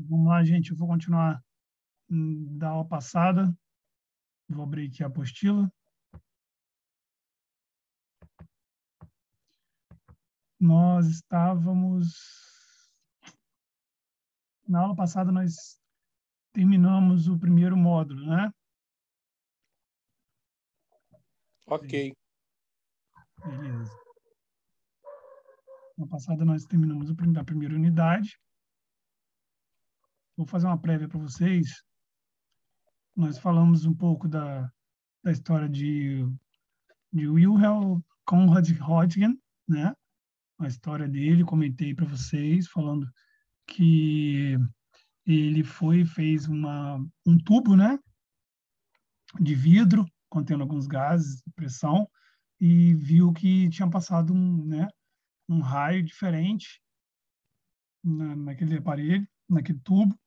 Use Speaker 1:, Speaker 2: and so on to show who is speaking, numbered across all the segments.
Speaker 1: Vamos lá, gente. Eu vou continuar da aula passada. Vou abrir aqui a apostila. Nós estávamos... Na aula passada, nós terminamos o primeiro módulo, né?
Speaker 2: Ok.
Speaker 1: Beleza. Na passada, nós terminamos a primeira unidade. Vou fazer uma prévia para vocês. Nós falamos um pouco da história de Wilhelm Conrad Röntgen, né? A história dele, comentei para vocês, falando que ele fez um tubo, né, de vidro, contendo alguns gases de pressão, e viu que tinha passado um raio diferente naquele aparelho, naquele tubo,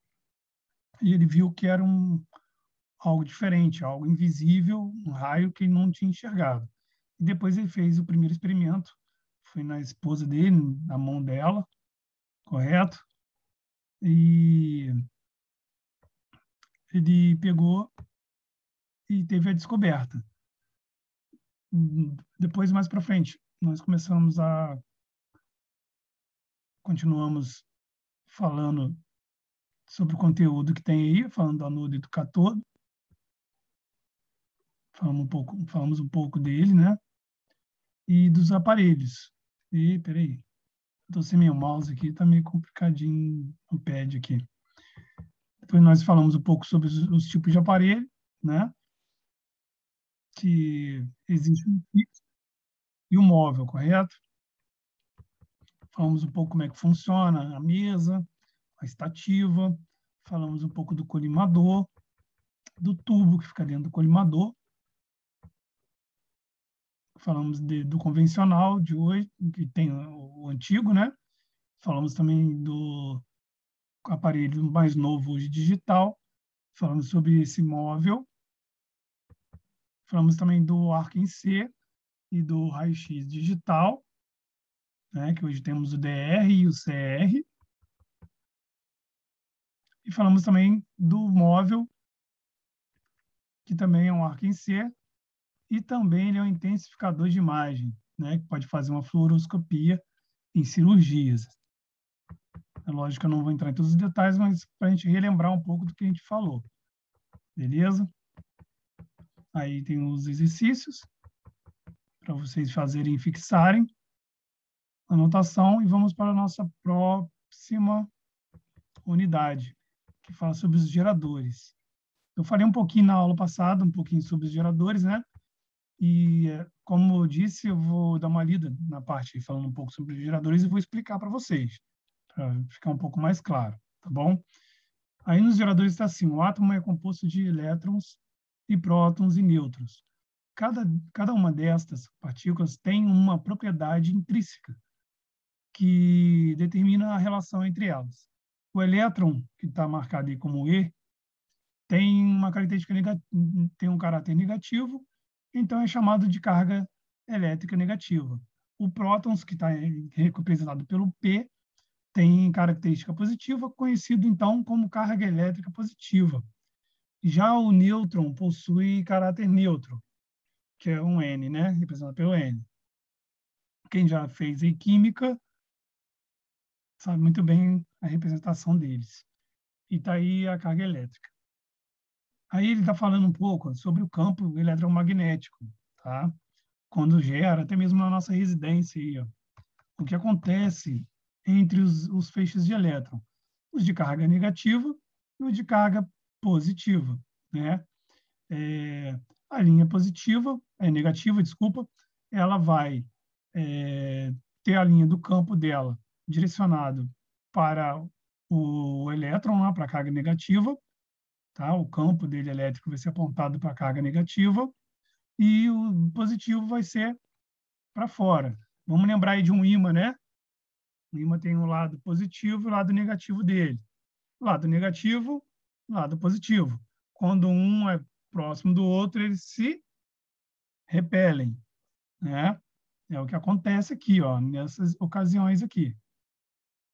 Speaker 1: e ele viu que era algo diferente, algo invisível, um raio que ele não tinha enxergado. E depois ele fez o primeiro experimento, foi na esposa dele, na mão dela, correto? E ele pegou e teve a descoberta. Depois, mais para frente, nós continuamos falando sobre o conteúdo que tem aí, falando do anodo e do cátodo. Falamos um pouco dele, né? E dos aparelhos. E, peraí, estou sem meu mouse aqui, está meio complicadinho o pad aqui. Depois nós falamos um pouco sobre os tipos de aparelho, né? Que existe um fixo e o móvel, correto? Falamos um pouco como é que funciona a mesa, a estativa, falamos um pouco do colimador, do tubo que fica dentro do colimador, falamos do convencional de hoje, que tem o antigo, né? Falamos também do aparelho mais novo hoje digital, falamos sobre esse móvel, falamos também do arco em C e do raio-x digital, né? Que hoje temos o DR e o CR, e falamos também do móvel, que também é um arco em C, e também ele é um intensificador de imagem, né, que pode fazer uma fluoroscopia em cirurgias. É lógico que eu não vou entrar em todos os detalhes, mas para a gente relembrar um pouco do que a gente falou. Beleza? Aí tem os exercícios para vocês fazerem e fixarem a anotação, e vamos para a nossa próxima unidade, que fala sobre os geradores. Eu falei um pouquinho na aula passada, um pouquinho sobre os geradores, né? E, como eu disse, eu vou dar uma lida na parte falando um pouco sobre os geradores e vou explicar para vocês, para ficar um pouco mais claro, tá bom? Aí nos geradores está assim, o átomo é composto de elétrons e prótons e nêutrons. Cada uma destas partículas tem uma propriedade intrínseca que determina a relação entre elas. O elétron, que está marcado aí como E, tem uma característica tem um caráter negativo, então é chamado de carga elétrica negativa. O prótons, que está representado pelo P, tem característica positiva, conhecido então como carga elétrica positiva. Já o nêutron possui caráter neutro, que é um N, né? Representado pelo N. Quem já fez em química sabe muito bem a representação deles. E está aí a carga elétrica. Aí ele está falando um pouco sobre o campo eletromagnético, tá? Quando gera, até mesmo na nossa residência, aí, ó, o que acontece entre os feixes de elétron, os de carga negativa e os de carga positiva, né? A linha positiva, negativa, desculpa, ela vai ter a linha do campo dela direcionado para o elétron, lá, para a carga negativa, tá? O campo dele elétrico vai ser apontado para a carga negativa e o positivo vai ser para fora. Vamos lembrar aí de um ímã, né? O ímã tem o lado positivo e o lado negativo dele. Lado negativo, lado positivo. Quando um é próximo do outro, eles se repelem, né? É o que acontece aqui, ó, nessas ocasiões aqui.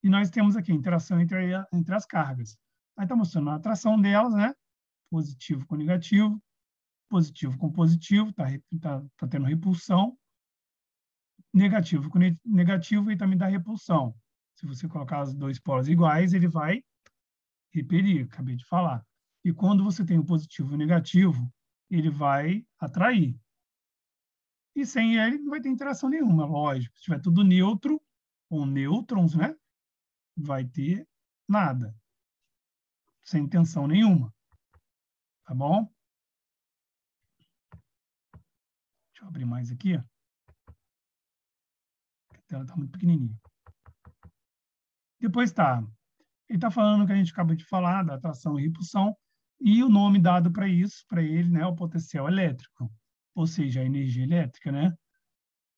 Speaker 1: E nós temos aqui a interação entre as cargas. Aí está mostrando a atração delas, né? Positivo com negativo, positivo com positivo, está tendo repulsão, negativo com negativo e também dá repulsão. Se você colocar os dois polos iguais, ele vai repelir, acabei de falar. E quando você tem o positivo e o negativo, ele vai atrair. E sem ele não vai ter interação nenhuma, lógico. Se tiver tudo neutro, ou nêutrons, né? Vai ter nada. Sem tensão nenhuma. Tá bom? Deixa eu abrir mais aqui. A tela está muito pequenininha. Depois tá. Ele está falando que a gente acabou de falar, da atração e repulsão, e o nome dado para isso, para ele, né, é o potencial elétrico, ou seja, a energia elétrica, né,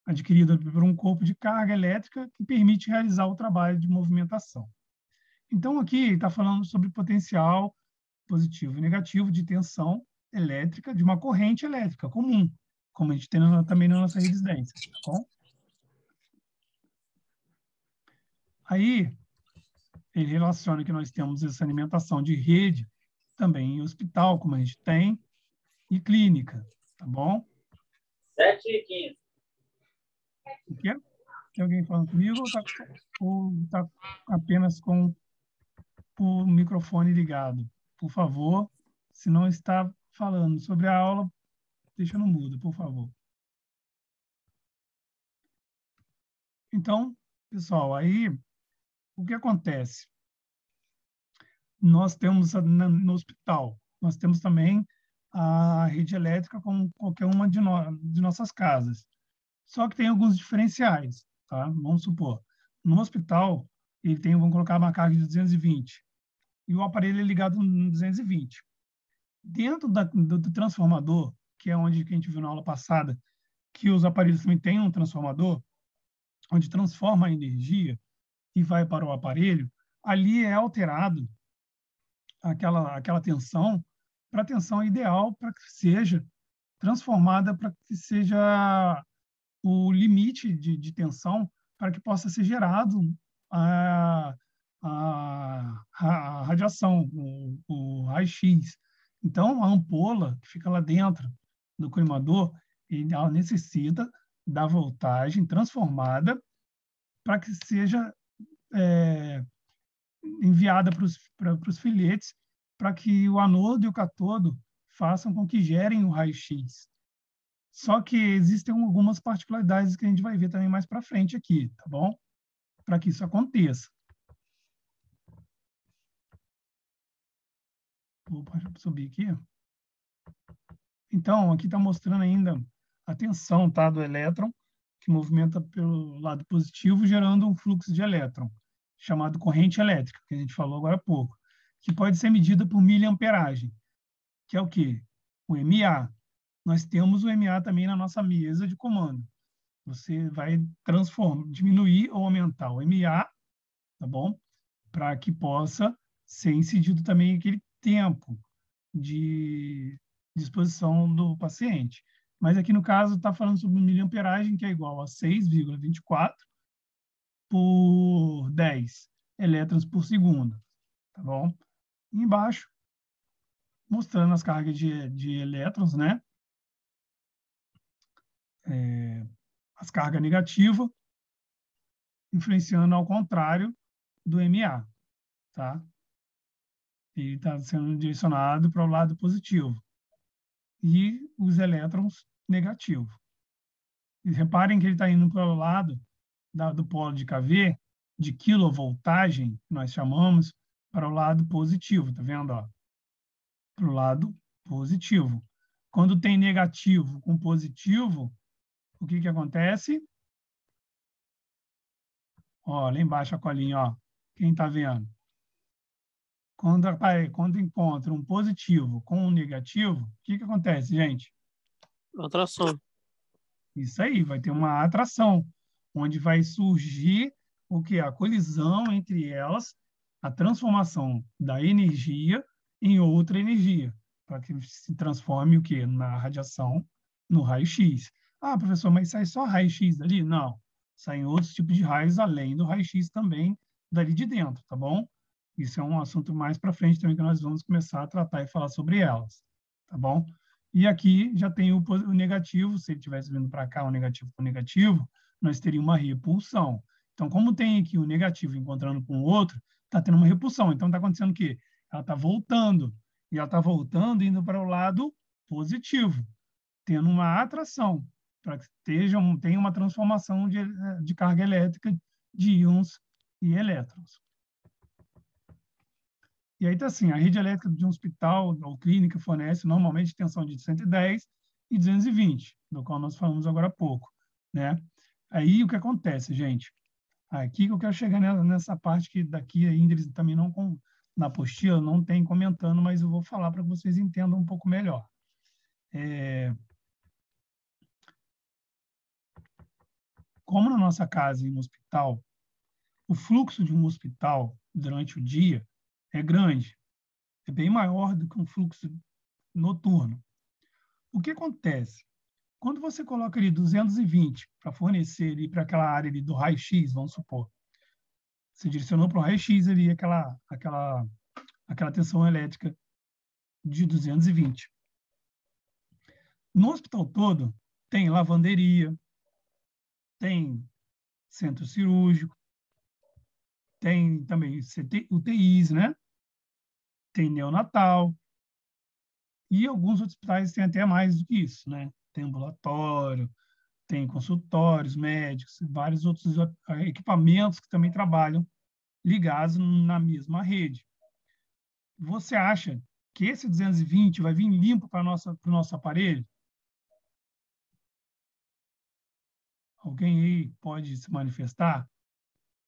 Speaker 1: adquirida por um corpo de carga elétrica que permite realizar o trabalho de movimentação. Então, aqui ele está falando sobre potencial positivo e negativo de tensão elétrica de uma corrente elétrica comum, como a gente tem também na nossa resistência, tá bom? Aí, ele relaciona que nós temos essa alimentação de rede também em hospital, como a gente tem, e clínica, tá bom?
Speaker 3: 7h15.
Speaker 1: O quê? Tem alguém falando comigo ou tá apenas com o microfone ligado? Por favor, se não está falando sobre a aula, deixa no mudo, por favor. Então, pessoal, aí o que acontece? Nós temos no hospital, nós temos também a rede elétrica como qualquer uma de nossas casas. Só que tem alguns diferenciais, tá? Vamos supor, no hospital, ele tem, vamos colocar uma carga de 220 e o aparelho é ligado no 220. Dentro do transformador, que é onde que a gente viu na aula passada, que os aparelhos também têm um transformador, onde transforma a energia e vai para o aparelho, ali é alterado aquela tensão para a tensão ideal para que seja transformada, para que seja o limite de tensão para que possa ser gerado a radiação, o raio-x. Então, a ampola que fica lá dentro do colimador, ela necessita da voltagem transformada para que seja enviada para os filetes, para que o anodo e o catodo façam com que gerem o raio-x. Só que existem algumas particularidades que a gente vai ver também mais para frente aqui, tá bom? Para que isso aconteça. Vou subir aqui. Então, aqui está mostrando ainda a tensão, tá, do elétron, que movimenta pelo lado positivo, gerando um fluxo de elétron, chamado corrente elétrica, que a gente falou agora há pouco, que pode ser medida por miliamperagem, que é o quê? O MA. Nós temos o MA também na nossa mesa de comando. Você vai diminuir ou aumentar o MA, tá bom? Para que possa ser incidido também aquele tempo de disposição do paciente. Mas aqui no caso está falando sobre miliamperagem, que é igual a 6,24 por 10 elétrons por segundo, tá bom? E embaixo, mostrando as cargas de elétrons, né? As cargas negativas, influenciando ao contrário do MA, tá? Ele está sendo direcionado para o lado positivo. E os elétrons negativos. E reparem que ele está indo para o lado do polo de KV, de quilovoltagem, que nós chamamos, para o lado positivo, tá vendo? Para o lado positivo. Quando tem negativo com positivo, o que acontece? Ó, lá embaixo a colinha, ó. Quem está vendo? Quando encontra um positivo com um negativo, o que acontece, gente?
Speaker 2: Atração.
Speaker 1: Isso aí, vai ter uma atração, onde vai surgir o que? A colisão entre elas, a transformação da energia em outra energia, para que se transforme o que? Na radiação, no raio-x. Ah, professor, mas sai só raio-x dali? Não, saem outros tipos de raios além do raio-x também dali de dentro, tá bom? Isso é um assunto mais para frente também que nós vamos começar a tratar e falar sobre elas, tá bom? E aqui já tem o negativo, se ele tivesse vindo para cá, o negativo com o negativo, nós teríamos uma repulsão. Então, como tem aqui o negativo encontrando com o outro, está tendo uma repulsão. Então, está acontecendo o quê? Ela está voltando. E ela está voltando indo para o lado positivo, tendo uma atração, para que tenha uma transformação de carga elétrica de íons e elétrons. E aí está assim, a rede elétrica de um hospital ou clínica fornece normalmente tensão de 110 e 220, do qual nós falamos agora há pouco, né? Aí o que acontece, gente? Aqui que eu quero chegar nessa parte que daqui ainda eles também não na apostila não tem comentando, mas eu vou falar para que vocês entendam um pouco melhor. Como na nossa casa e no hospital, o fluxo de um hospital durante o dia é grande, é bem maior do que um fluxo noturno. O que acontece? Quando você coloca ali 220 para fornecer ali para aquela área ali do raio-x, vamos supor, você direcionou para o raio-x ali aquela tensão elétrica de 220. No hospital todo, tem lavanderia, tem centro cirúrgico, tem também UTIs, né? Tem neonatal, e alguns hospitais têm até mais do que isso, né? Tem ambulatório, tem consultórios médicos, vários outros equipamentos que também trabalham ligados na mesma rede. Você acha que esse 220 vai vir limpo para o nosso aparelho? Alguém aí pode se manifestar?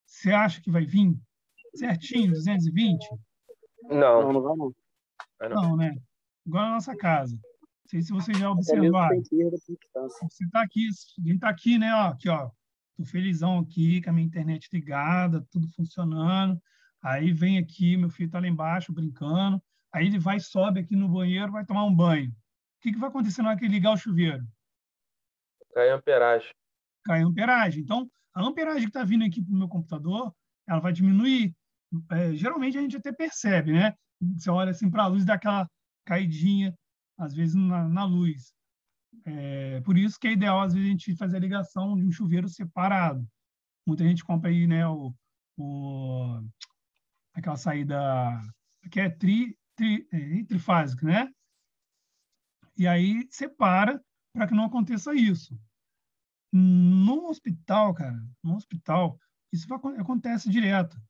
Speaker 1: Você acha que vai vir certinho 220?
Speaker 2: Não.
Speaker 4: Não vai não.
Speaker 1: Não, né? Igual na nossa casa. Não sei se vocês já
Speaker 4: Até mesmo
Speaker 1: observaram.
Speaker 4: sem perda de distância.
Speaker 1: Você está aqui, a gente está aqui, né? Ó, aqui, ó. Tô felizão aqui, com a minha internet ligada, tudo funcionando. Aí vem aqui, meu filho está lá embaixo brincando. Aí ele vai, sobe aqui no banheiro, vai tomar um banho. O que vai acontecer na hora que ele ligar o chuveiro?
Speaker 2: Cai a amperagem.
Speaker 1: Cai a amperagem. Então, a amperagem que está vindo aqui para o meu computador, ela vai diminuir. Geralmente a gente até percebe, né? Você olha assim para a luz, dá aquela caidinha, às vezes, na luz. Por isso que é ideal, às vezes, a gente fazer a ligação de um chuveiro separado. Muita gente compra aí, né, aquela saída que é trifásica, né? E aí separa para que não aconteça isso. No hospital, cara, isso acontece direto.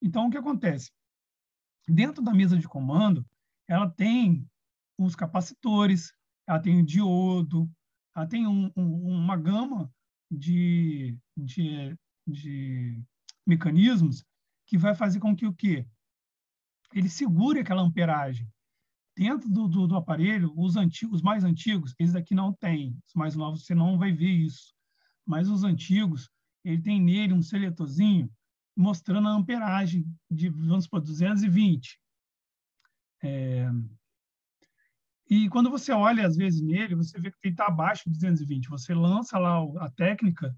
Speaker 1: Então, o que acontece? Dentro da mesa de comando, ela tem os capacitores, ela tem o diodo, ela tem uma gama de mecanismos que vai fazer com que o quê? Ele segure aquela amperagem. Dentro do aparelho, os mais antigos, eles daqui não têm. Os mais novos, você não vai ver isso. Mas os antigos, ele tem nele um seletorzinho mostrando a amperagem de, vamos supor, 220. E quando você olha, às vezes, nele, você vê que ele está abaixo de 220. Você lança lá a técnica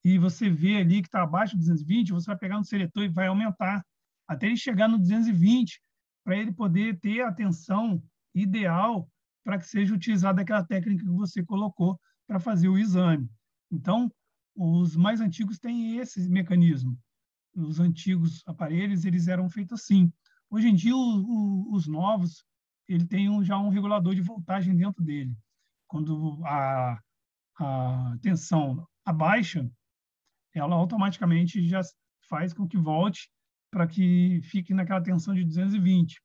Speaker 1: e você vê ali que está abaixo de 220, você vai pegar no seletor e vai aumentar até ele chegar no 220, para ele poder ter a tensão ideal para que seja utilizada aquela técnica que você colocou para fazer o exame. Então, os mais antigos têm esse mecanismo. Os antigos aparelhos, eles eram feitos assim. Hoje em dia, os novos, ele tem já um regulador de voltagem dentro dele. Quando a tensão abaixa, ela automaticamente já faz com que volte para que fique naquela tensão de 220.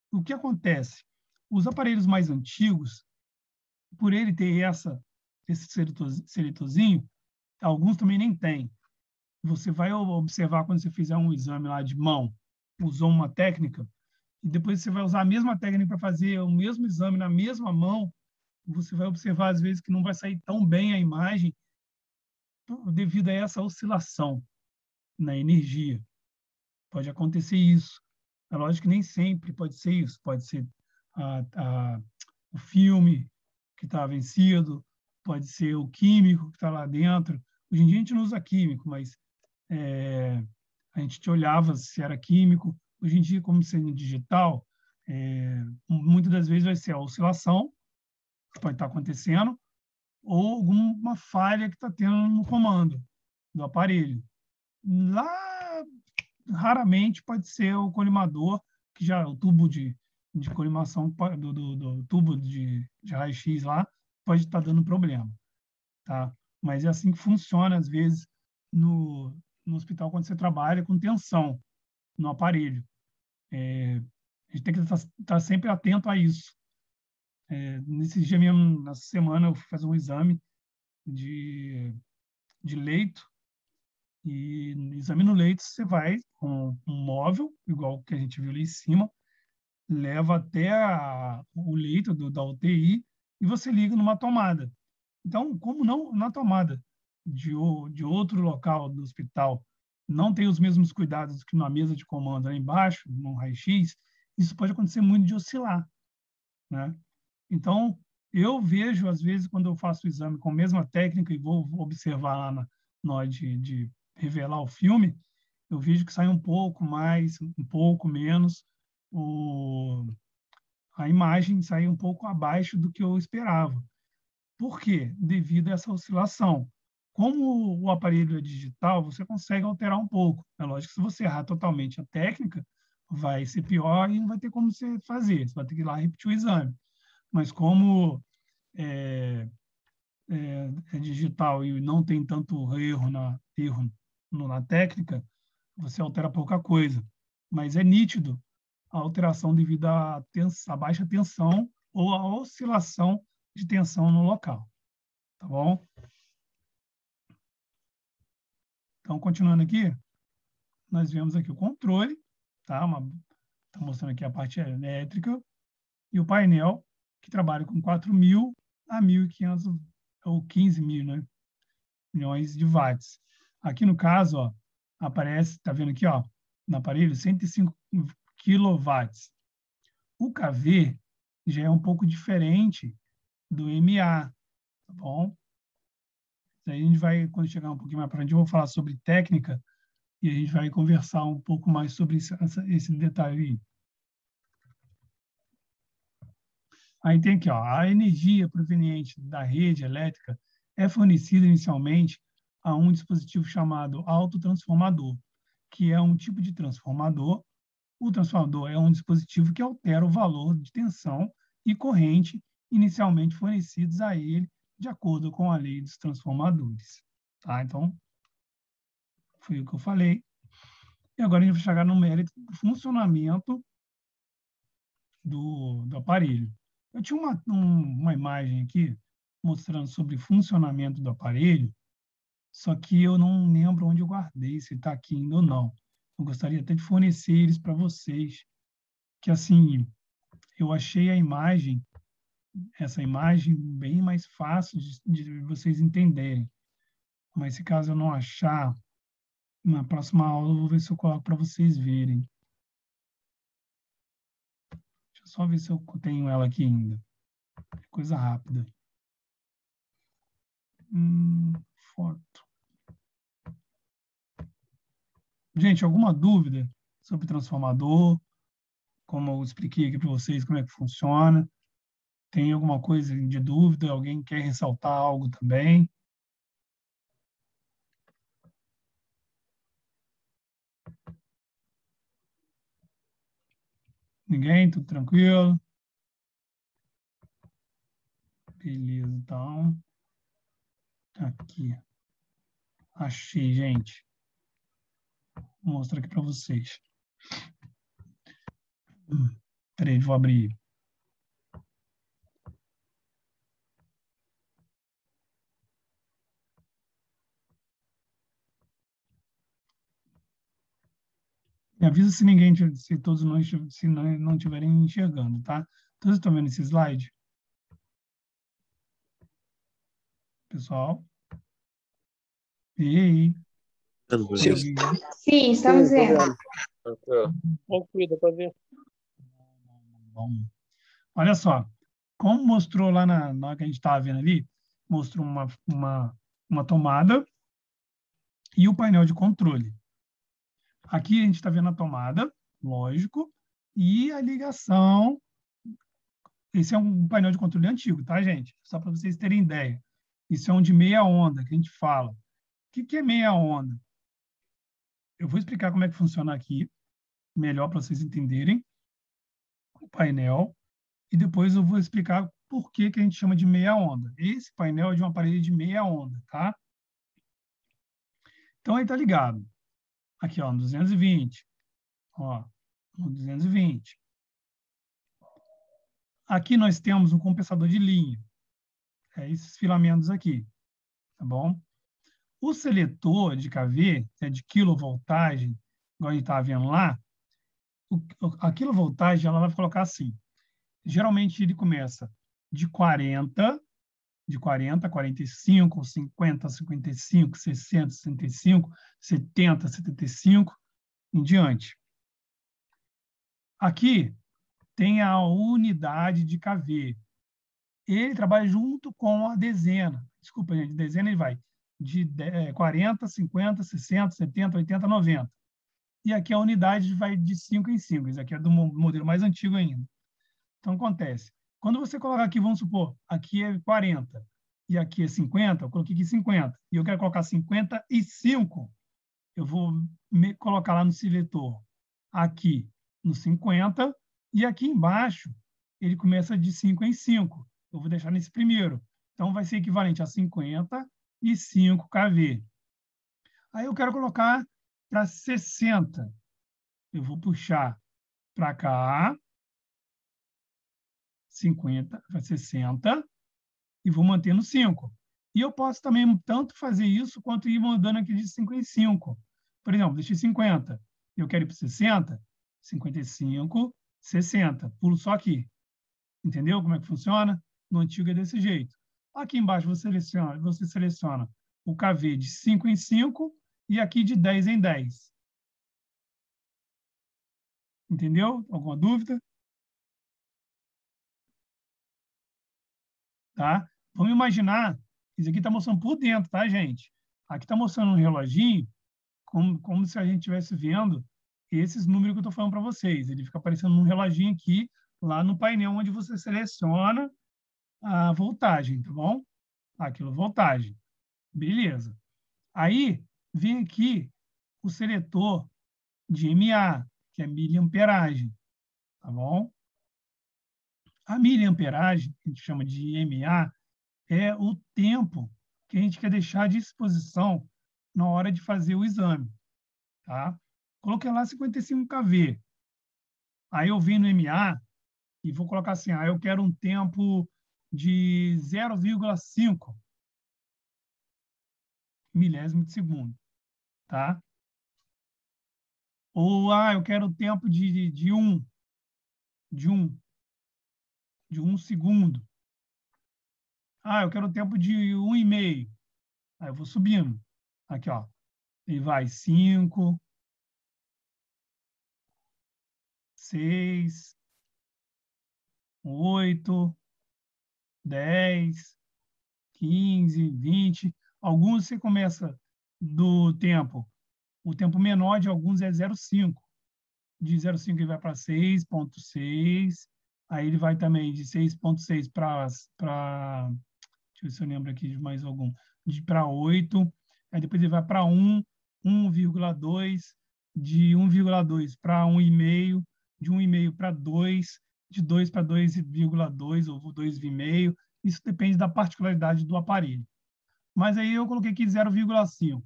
Speaker 1: O que acontece? Os aparelhos mais antigos, por ele ter esse seletorzinho, alguns também nem têm. Você vai observar quando você fizer um exame lá de mão, usou uma técnica, e depois você vai usar a mesma técnica para fazer o mesmo exame na mesma mão, você vai observar, às vezes, que não vai sair tão bem a imagem devido a essa oscilação na energia. Pode acontecer isso. É lógico que nem sempre pode ser isso. Pode ser o filme que está vencido, pode ser o químico que está lá dentro. Hoje em dia a gente não usa químico, mas a gente olhava se era químico. Hoje em dia, como sendo digital, muitas das vezes vai ser a oscilação que pode estar acontecendo ou alguma falha que está tendo no comando do aparelho. Lá, raramente pode ser o colimador, que já o tubo de colimação do tubo de raio-x lá pode estar dando problema, tá? Mas é assim que funciona, às vezes, no hospital, quando você trabalha com tensão no aparelho. A gente tem que estar sempre atento a isso. Nesse dia mesmo, nessa semana, eu fui fazer um exame de leito, e no exame no leito você vai com um móvel, igual que a gente viu ali em cima, leva até o leito da UTI e você liga numa tomada. Então, como não na tomada de outro local do hospital não tem os mesmos cuidados que na mesa de comando lá embaixo, no raio-x, isso pode acontecer muito de oscilar, né? Então, eu vejo, às vezes, quando eu faço o exame com a mesma técnica e vou observar lá na hora de revelar o filme, eu vejo que sai um pouco mais, um pouco menos, a imagem sai um pouco abaixo do que eu esperava. Por quê? Devido a essa oscilação. Como o aparelho é digital, você consegue alterar um pouco. É lógico que se você errar totalmente a técnica, vai ser pior e não vai ter como você fazer. Você vai ter que ir lá repetir o exame. Mas como é digital e não tem tanto erro na técnica, você altera pouca coisa. Mas é nítido a alteração devido à baixa tensão ou à oscilação de tensão no local. Tá bom? Então, continuando aqui, nós vemos aqui o controle, tá? Tá mostrando aqui a parte elétrica e o painel, que trabalha com 4.000 a 1.500 ou 15.000, né? Milhões de watts. Aqui no caso, ó, aparece, tá vendo aqui, ó, no aparelho, 105 quilowatts. O KV já é um pouco diferente do MA, tá bom? Aí a gente vai, quando chegar um pouquinho mais para frente, eu vou falar sobre técnica e a gente vai conversar um pouco mais sobre esse detalhe aí. Aí tem aqui, ó, a energia proveniente da rede elétrica é fornecida inicialmente a um dispositivo chamado autotransformador, que é um tipo de transformador. O transformador é um dispositivo que altera o valor de tensão e corrente inicialmente fornecidos a ele, de acordo com a lei dos transformadores. Tá? Então, foi o que eu falei. E agora a gente vai chegar no mérito do funcionamento do aparelho. Eu tinha uma imagem aqui mostrando sobre o funcionamento do aparelho, só que eu não lembro onde eu guardei, se está aqui ainda ou não. Eu gostaria até de fornecer eles para vocês, que assim, eu achei essa imagem bem mais fácil de vocês entenderem. Mas se caso eu não achar, na próxima aula eu vou ver se eu coloco para vocês verem. Deixa eu só ver se eu tenho ela aqui ainda. Coisa rápida. Foto. Gente, alguma dúvida sobre transformador? Como eu expliquei aqui para vocês como é que funciona? Tem alguma coisa de dúvida? Alguém quer ressaltar algo também? Ninguém? Tudo tranquilo? Beleza, então. Aqui. Achei, gente. Vou mostrar aqui para vocês. Peraí, vou abrir. Me avisa se ninguém, se todos nós, se não estiverem enxergando, tá? Todos estão vendo esse slide? Pessoal? E aí?
Speaker 4: Sim, estamos vendo.
Speaker 2: Tranquilo, para ver.
Speaker 1: Bom. Olha só, como mostrou lá na hora que a gente estava vendo ali, mostrou uma tomada e o painel de controle. Aqui a gente está vendo a tomada, lógico, e a ligação. Esse é um painel de controle antigo, tá, gente? Só para vocês terem ideia. Isso é um de meia onda que a gente fala. O que é meia onda? Eu vou explicar como é que funciona aqui, melhor para vocês entenderem o painel, e depois eu vou explicar por que a gente chama de meia onda. Esse painel é de um aparelho de meia onda, tá? Então, aí tá ligado. Aqui, ó, no 220. Ó, no 220. Aqui nós temos um compensador de linha. É esses filamentos aqui, tá bom? O seletor de KV, que é de quilovoltagem, igual a gente estava vendo lá, a quilovoltagem ela vai colocar assim. Geralmente ele começa de 40, 45, 50, 55, 60, 65, 70, 75, em diante. Aqui tem a unidade de KV. Ele trabalha junto com a dezena. Desculpa, gente, dezena ele vai de 40, 50, 60, 70, 80, 90. E aqui a unidade vai de 5 em 5. Isso aqui é do modelo mais antigo ainda. Então, acontece. Quando você colocar aqui, vamos supor, aqui é 40 e aqui é 50, eu coloquei aqui 50, e eu quero colocar 55, eu vou colocar lá no seletor, aqui no 50, e aqui embaixo ele começa de 5 em 5. Eu vou deixar nesse primeiro. Então, vai ser equivalente a 55 kV. Aí eu quero colocar para 60. Eu vou puxar para cá, 50 para 60, e vou manter no 5. E eu posso também tanto fazer isso, quanto ir mandando aqui de 5 em 5. Por exemplo, deixei 50. Eu quero ir para 60, 55, 60. Pulo só aqui. Entendeu como é que funciona? No antigo é desse jeito. Aqui embaixo você seleciona o KV de 5 em 5 e aqui de 10 em 10. Entendeu? Alguma dúvida? Tá? Vamos imaginar, isso aqui está mostrando por dentro, tá, gente? Aqui está mostrando um reloginho, como se a gente estivesse vendo esses números que eu estou falando para vocês. Ele fica aparecendo num reloginho aqui, lá no painel onde você seleciona a voltagem, tá bom? A quilovoltagem. Beleza. Aí, vem aqui o seletor de MA, que é miliamperagem, tá bom? A miliamperagem, que a gente chama de MA, é o tempo que a gente quer deixar de exposição na hora de fazer o exame, tá? Coloquei lá 55 kV. Aí eu venho no MA e vou colocar assim, eu quero um tempo de 0,5 milésimo de segundo, tá? Ou, eu quero o tempo de 1 segundo. Eu quero o tempo de 1,5. Aí eu vou subindo. Aqui, ó. Ele vai 5, 6, 8, 10, 15, 20. Alguns você começa do tempo. O tempo menor de alguns é 0,5. De 0,5 ele vai para 6,6. Aí ele vai também de 6,6 para... Deixa eu ver se eu lembro aqui de mais algum. Para 8. Aí depois ele vai para 1, 1,2. De 1,2 para 1,5. De 1,5 para 2. De 2 para 2,2 ou 2,5. Isso depende da particularidade do aparelho. Mas aí eu coloquei aqui 0,5.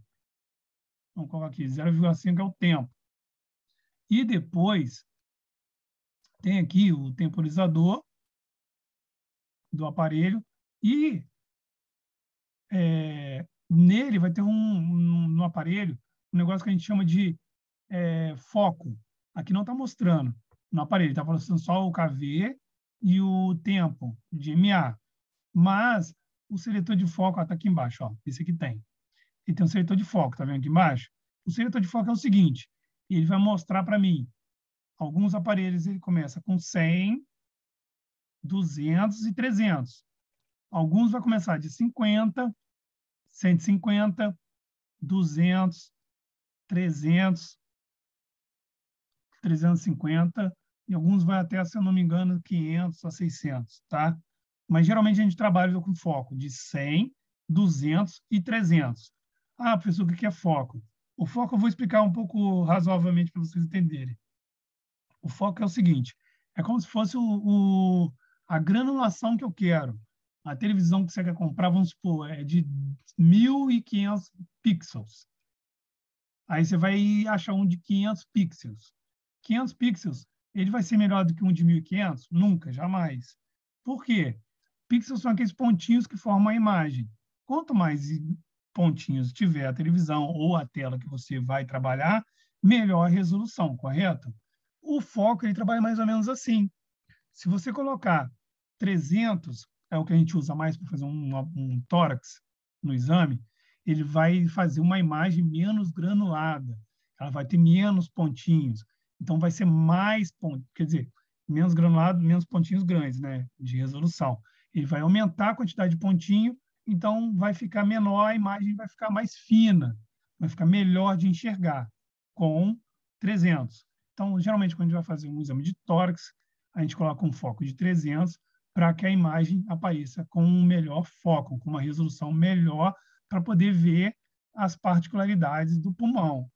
Speaker 1: Vamos colocar aqui, 0,5 é o tempo. E depois tem aqui o temporizador do aparelho e nele vai ter no aparelho um negócio que a gente chama de foco. Aqui não está mostrando no aparelho, está mostrando só o KV e o tempo de MA. Mas o seletor de foco está aqui embaixo, ó, esse aqui tem. E tem um seletor de foco, tá vendo aqui embaixo? O seletor de foco é o seguinte, ele vai mostrar para mim, alguns aparelhos ele começa com 100, 200 e 300. Alguns vai começar de 50, 150, 200, 300 350, e alguns vai até, se eu não me engano, 500 a 600, tá? Mas geralmente a gente trabalha com foco de 100, 200 e 300. Ah, professor, o que é foco? O foco eu vou explicar um pouco razoavelmente para vocês entenderem. O foco é o seguinte, é como se fosse a granulação que eu quero. A televisão que você quer comprar, vamos supor, é de 1.500 pixels. Aí você vai achar um de 500 pixels. 500 pixels, ele vai ser melhor do que um de 1.500? Nunca, jamais. Por quê? Pixels são aqueles pontinhos que formam a imagem. Quanto mais pontinhos tiver a televisão ou a tela que você vai trabalhar, melhor a resolução, correto? O foco, ele trabalha mais ou menos assim. Se você colocar 300, é o que a gente usa mais para fazer um tórax no exame, ele vai fazer uma imagem menos granulada, ela vai ter menos pontinhos, então vai ser mais pontos, quer dizer, menos granulado, menos pontinhos grandes, né, de resolução. Ele vai aumentar a quantidade de pontinho, então vai ficar menor, a imagem vai ficar mais fina, vai ficar melhor de enxergar com 300. Então, geralmente, quando a gente vai fazer um exame de tórax, a gente coloca um foco de 300 para que a imagem apareça com um melhor foco, com uma resolução melhor, para poder ver as particularidades do pulmão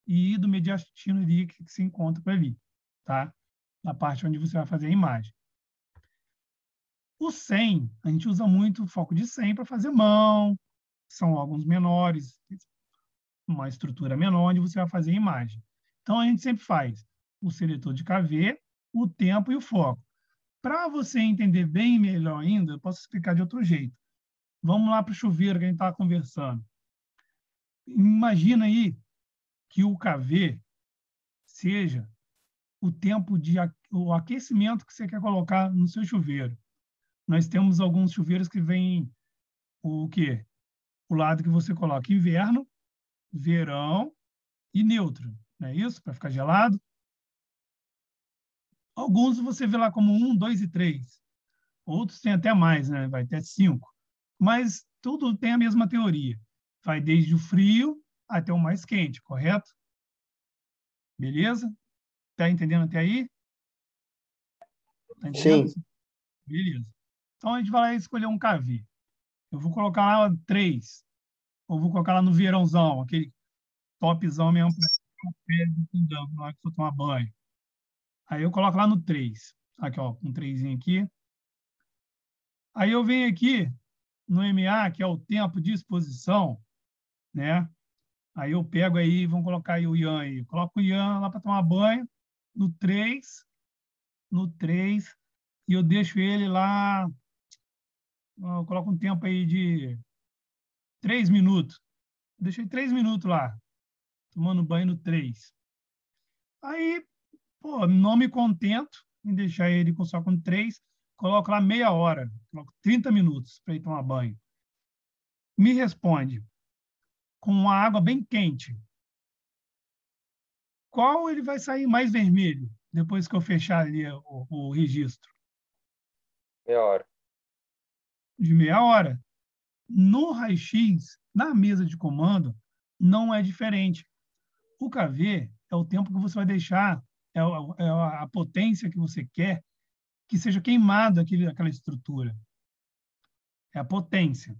Speaker 1: e do mediastino que se encontra por ali, tá? Na parte onde você vai fazer a imagem. O 100, a gente usa muito o foco de 100 para fazer mão, são órgãos menores, uma estrutura menor, onde você vai fazer a imagem. Então, a gente sempre faz o seletor de KV, o tempo e o foco. Para você entender bem melhor ainda, eu posso explicar de outro jeito. Vamos lá para o chuveiro que a gente estava conversando. Imagina aí que o KV seja o tempo o aquecimento que você quer colocar no seu chuveiro. Nós temos alguns chuveiros que vêm o quê? O lado que você coloca inverno, verão e neutro, não é isso? Para ficar gelado. Alguns você vê lá como 1, 2 e 3. Outros têm até mais, né? Vai até 5. Mas tudo tem a mesma teoria. Vai desde o frio até o mais quente, correto? Beleza? Tá entendendo até aí? Tá entendendo?
Speaker 4: Sim.
Speaker 1: Beleza. Então, a gente vai lá escolher um KV. Eu vou colocar lá 3. Ou vou colocar lá no verãozão, aquele topzão mesmo para pele na hora que for tomar banho. Aí eu coloco lá no 3. Aqui, ó, um 3 aqui. Aí eu venho aqui no MA, que é o tempo de exposição, né? Aí eu pego aí, vamos colocar aí o Ian aí. Coloco o Ian lá para tomar banho, no 3, e eu deixo ele lá, eu coloco um tempo aí de 3 minutos. Deixei 3 minutos lá, tomando banho no 3. Aí, pô, não me contento em deixar ele só com 3, coloco lá meia hora, coloco 30 minutos para ir tomar banho. Me responde, com uma água bem quente, qual ele vai sair mais vermelho depois que eu fechar ali o registro?
Speaker 2: Meia hora.
Speaker 1: De meia hora. No raio-x, na mesa de comando, não é diferente. O KV é o tempo que você vai deixar, é a potência que você quer que seja queimado aquela estrutura. É a potência.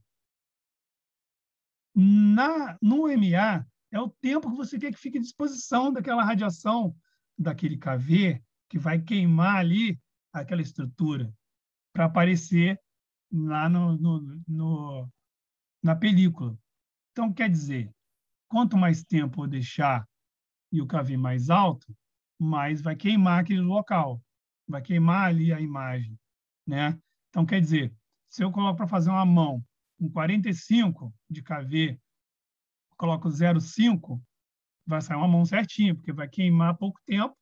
Speaker 1: No MA, é o tempo que você quer que fique à disposição daquela radiação, daquele KV, que vai queimar ali aquela estrutura, para aparecer lá na película. Então, quer dizer, quanto mais tempo eu deixar e o KV mais alto, mais vai queimar aquele local, vai queimar ali a imagem, né? Então, quer dizer, se eu coloco para fazer uma mão com 45 de KV, coloco 0,5, vai sair uma mão certinha, porque vai queimar pouco tempo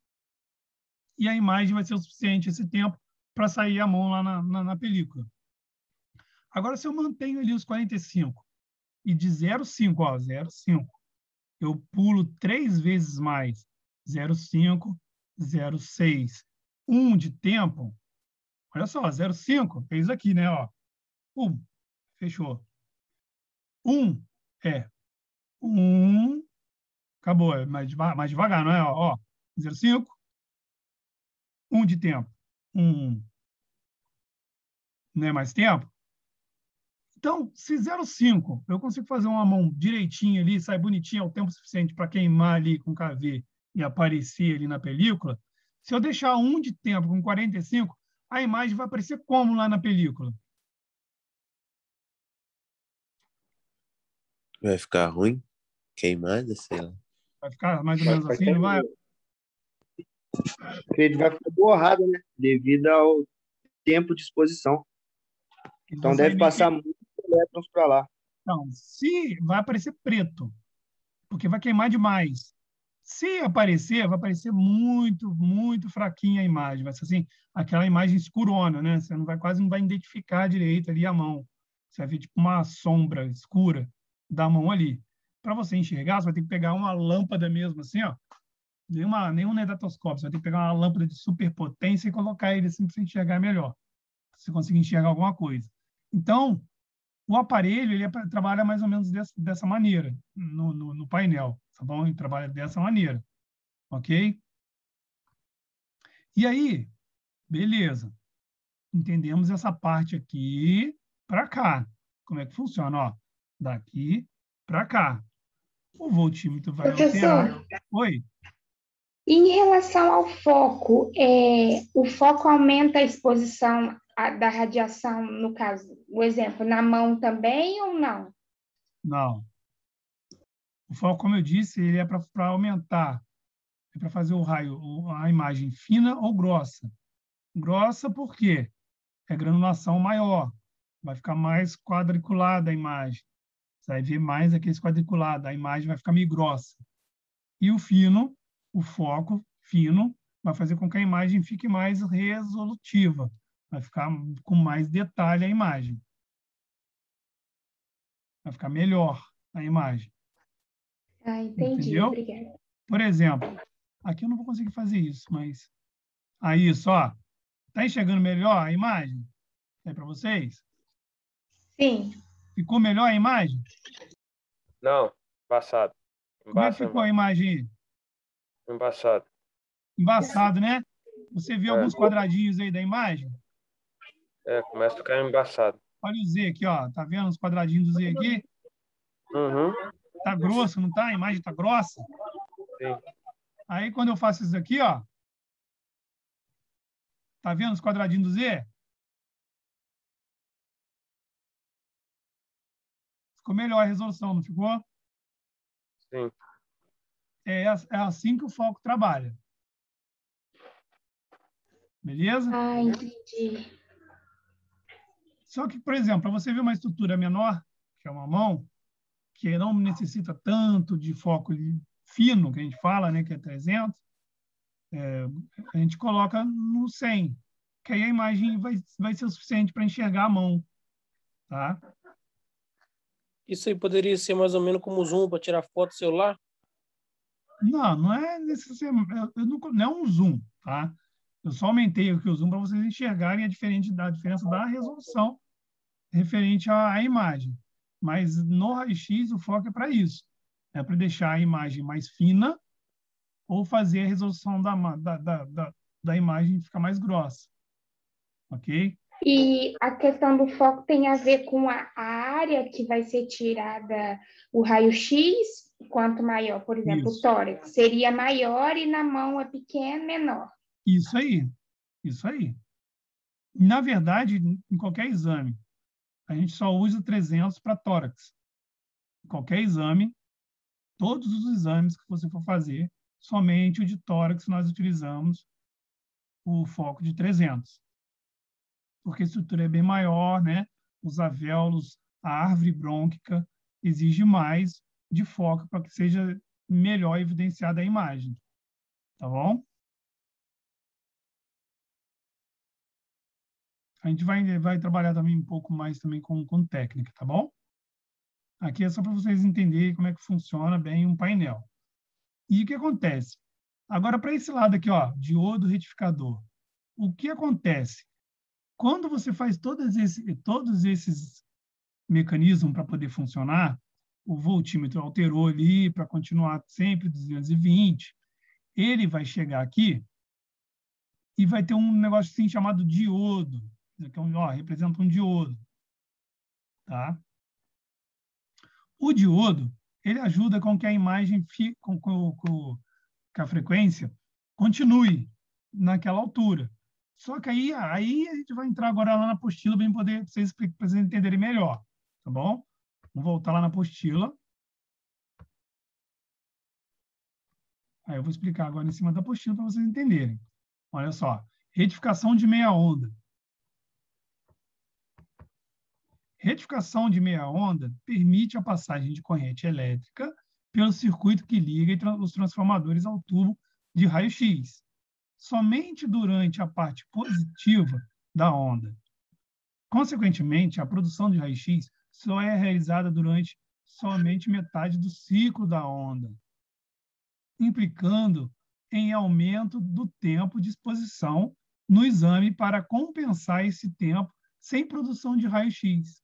Speaker 1: e a imagem vai ser o suficiente esse tempo para sair a mão lá na película. Agora, se eu mantenho ali os 45 e de 0,5, ó, 0,5, eu pulo 3 vezes mais, 0,5, 0,6, 1 de tempo, olha só, 0,5, é isso aqui, né? Ó. Fechou. 1 é 1, acabou, é mais devagar, não é? Ó, 0,5, 1 de tempo. Não é mais tempo? Então, se 0,5 eu consigo fazer uma mão direitinha ali, sai bonitinha, é o tempo suficiente para queimar ali com KV e aparecer ali na película, se eu deixar 1 de tempo com 45, a imagem vai aparecer como lá na película?
Speaker 4: Vai ficar ruim? Queimada, sei lá.
Speaker 1: Vai ficar mais ou menos
Speaker 2: Vai
Speaker 1: assim, não vai?
Speaker 5: Porque ele vai ficar borrado, né? Devido ao tempo de exposição. Então deve passar muitos elétrons para lá.
Speaker 1: Então, se vai aparecer preto, porque vai queimar demais. Se aparecer, vai aparecer muito, muito fraquinha a imagem. Vai ser assim, aquela imagem escurona, né? Você quase não vai identificar direito ali a mão. Você vai ver tipo uma sombra escura da mão ali. Para você enxergar, você vai ter que pegar uma lâmpada mesmo, assim, ó. Nenhum negatoscópio. Você vai ter que pegar uma lâmpada de superpotência e colocar ele assim para você enxergar melhor. Para você conseguir enxergar alguma coisa. Então, o aparelho ele trabalha mais ou menos dessa maneira no painel, tá bom? Ele trabalha dessa maneira, ok? E aí, beleza. Entendemos essa parte aqui para cá. Como é que funciona? Ó, daqui para cá. O voltímetro vai alterar. Oi?
Speaker 6: Em relação ao foco, o foco aumenta a exposição da radiação, no caso, o exemplo, na mão também ou não?
Speaker 1: Não. O foco, como eu disse, ele é para aumentar, é para fazer o raio, a imagem fina ou grossa. Grossa por quê? É granulação maior, vai ficar mais quadriculada a imagem. Você vai ver mais aquele quadriculado, a imagem vai ficar meio grossa. E o fino, o foco fino, vai fazer com que a imagem fique mais resolutiva, vai ficar com mais detalhe a imagem. Vai ficar melhor a imagem.
Speaker 6: Ah, entendi.
Speaker 1: Entendeu?
Speaker 6: Obrigada.
Speaker 1: Por exemplo, aqui eu não vou conseguir fazer isso, mas aí só, tá enxergando melhor a imagem? É para vocês?
Speaker 6: Sim.
Speaker 1: Ficou melhor a imagem?
Speaker 2: Não, embaçado.
Speaker 1: Como é que ficou a imagem aí?
Speaker 2: Embaçado.
Speaker 1: Embaçado, né? Você viu alguns quadradinhos aí da imagem?
Speaker 2: Começa a ficar embaçado.
Speaker 1: Olha o Z aqui, ó. Tá vendo os quadradinhos do Z aqui?
Speaker 2: Uhum.
Speaker 1: Tá grosso, não tá? A imagem tá grossa?
Speaker 2: Sim.
Speaker 1: Aí, quando eu faço isso aqui, ó. Tá vendo os quadradinhos do Z? Ficou melhor a resolução, não ficou?
Speaker 2: Sim.
Speaker 1: É assim que o foco trabalha. Beleza?
Speaker 6: Ah, entendi.
Speaker 1: Só que, por exemplo, para você ver uma estrutura menor, que é uma mão, que não necessita tanto de foco fino, que a gente fala, né, que é 300, a gente coloca no 100, que aí a imagem vai ser o suficiente para enxergar a mão. Tá?
Speaker 7: Isso aí poderia ser mais ou menos como zoom para tirar foto do celular?
Speaker 1: Não é necessariamente, não é um zoom, tá? Eu só aumentei aqui o zoom para vocês enxergarem a diferença da resolução referente à imagem. Mas no raio-x o foco é para isso. É para deixar a imagem mais fina ou fazer a resolução da imagem ficar mais grossa. Ok?
Speaker 6: E a questão do foco tem a ver com a área que vai ser tirada o raio-x, quanto maior, por exemplo,
Speaker 1: Isso.
Speaker 6: o tórax seria maior e na mão é pequeno, menor.
Speaker 1: Isso aí. Isso aí. Na verdade, em qualquer exame, a gente só usa 300 para tórax. Em qualquer exame, todos os exames que você for fazer, somente o de tórax nós utilizamos o foco de 300. Porque a estrutura é bem maior, né? Os alvéolos, a árvore brônquica exige mais de foco para que seja melhor evidenciada a imagem. Tá bom? A gente vai trabalhar também um pouco mais também com técnica, tá bom? Aqui é só para vocês entenderem como é que funciona bem um painel. E o que acontece? Agora, para esse lado aqui, ó, diodo retificador. O que acontece? Quando você faz todos esses mecanismos para poder funcionar, o voltímetro alterou ali para continuar sempre 220, ele vai chegar aqui e vai ter um negócio assim chamado diodo, que representa um diodo. Tá? O diodo, ele ajuda com que a imagem fique, que a frequência continue naquela altura. Só que aí a gente vai entrar agora lá na apostila para vocês entenderem melhor, tá bom? Vamos voltar lá na apostila. Aí eu vou explicar agora em cima da apostila para vocês entenderem. Olha só, retificação de meia onda. Retificação de meia onda permite a passagem de corrente elétrica pelo circuito que liga os transformadores ao tubo de raio-x, somente durante a parte positiva da onda. Consequentemente, a produção de raio-x só é realizada durante somente metade do ciclo da onda, implicando em aumento do tempo de exposição no exame para compensar esse tempo sem produção de raio-x.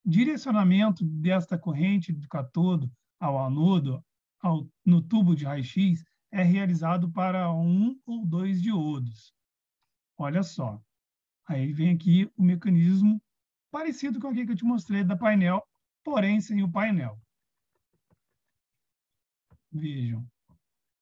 Speaker 1: Direcionamento desta corrente do cátodo ao anodo no tubo de raio-x é realizado para 1 ou 2 diodos. Olha só. Aí vem aqui o mecanismo parecido com aquele que eu te mostrei da painel, porém sem o painel. Vejam.